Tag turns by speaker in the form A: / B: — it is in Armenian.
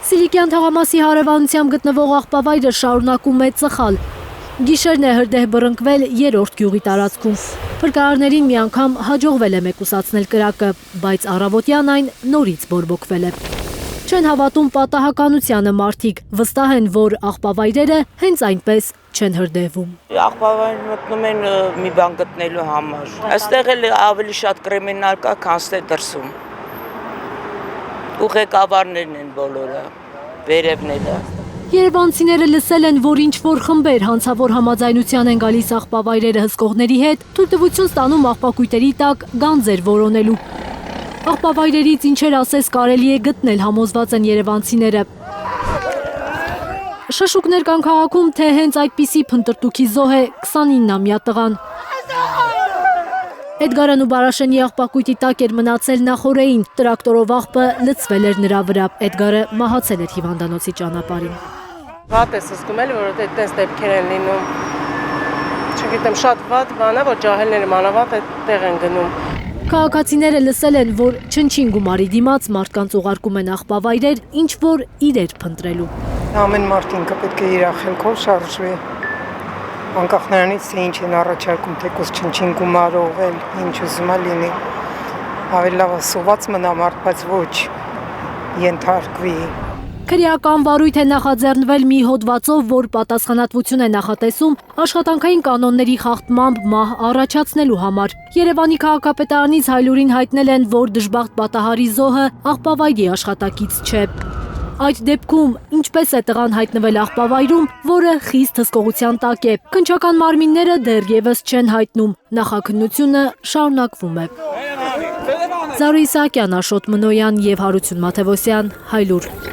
A: Սիլիկյան թաղամասի հարևանությամբ գտնվող աղբավայրը շարունակում է ծխալ։ Գիշերն է հրդեհ բռնկվել 3-րդ գյուղի տարածքում։ Փրկարարներին մի անգամ հաջողվել է մեկուսացնել կրակը, բայց առավոտյան այն նորից բորբոքվել է։ Չեն հավատում պատահականությանը մարդիկ, վստահ են, որ աղբավայրերը հենց այնպես չեն հրդեհվում։
B: Աղբավայրը մտնում են մի բան գտնելու համար։ Այստեղ էլ ավելի շատ կրիմինալ կա, քան ստե դրսում։ Ու ղեկավարներն են բոլորը, վերևները։
A: Երևանցիները լսել են, որ ինչ-որ խմբեր հանցավոր համաձայնության են գալիս աղբավայրերը հսկողների հետ, թույլտվություն ստանում աղբակույտերի տակ գանձեր որոնելու։ Աղբավայրերից ինչեր ասես կարելի է գտնել, համոզված են երևանցիները։ Շշուկներ կան քաղաքում, թե հենց այդպիսի փնտրտուքի զոհ է 29-ամյա տղան։ Էդգարն ու Բարաշենի աղբակույտի տակ էր մնացել նախօրեին, տրակտորով աղբը լցվել էր նրա վրա։ Էդգարը մահացել էր հիվանդանոցի ճանապարհին։
C: Վատ է զգում էլի, որ այդտենց դեպքեր են լինում։ Չգիտեմ, շատ վատ բան է, որ ջահելները մանավանդ այդտեղ են գնում։
A: Քաղաքացիները լսել են, որ չնչին գումարի դիմաց մարդկանց ուղարկում են աղբավայրեր, ինչ որ իրեր փնտրելու։
D: Ամեն մարդ ինքը պետք է իր ախելքով շարժվի։ Անկախ նրանից, թե ինչ են առաջարկում, թեկուզ չնչին գումարողել, ինչ ուզում է լինի։ Ավելի լավ սոված մնա մարդ, բայց ոչ ենթարկվի։
A: Քրեական վարույթ է նախաձեռնվել մի հոդվածով, որ պատասխանատվություն է նախատեսում աշխատանքային կանոնների խախտմամբ մահ առաջացնելու համար։ Երևանի քաղաքապետարանից հայլուրին հայտնել են, որ դժբախտ պատահարի զոհը աղբավայրի աշխատակից չէ։ Այդ դեպքում ինչպես է տղան հայտնվել աղբավայրում, որը խիստ հսկողության տակ է։ Քննչական մարմինները դեռևս չեն հայտնում։ Նախաքննությունը շարունակվում է։ Զարու Իսահակյան, Աշոտ Մնոյան և Հարություն Մաթևոսյան, Հայլուր։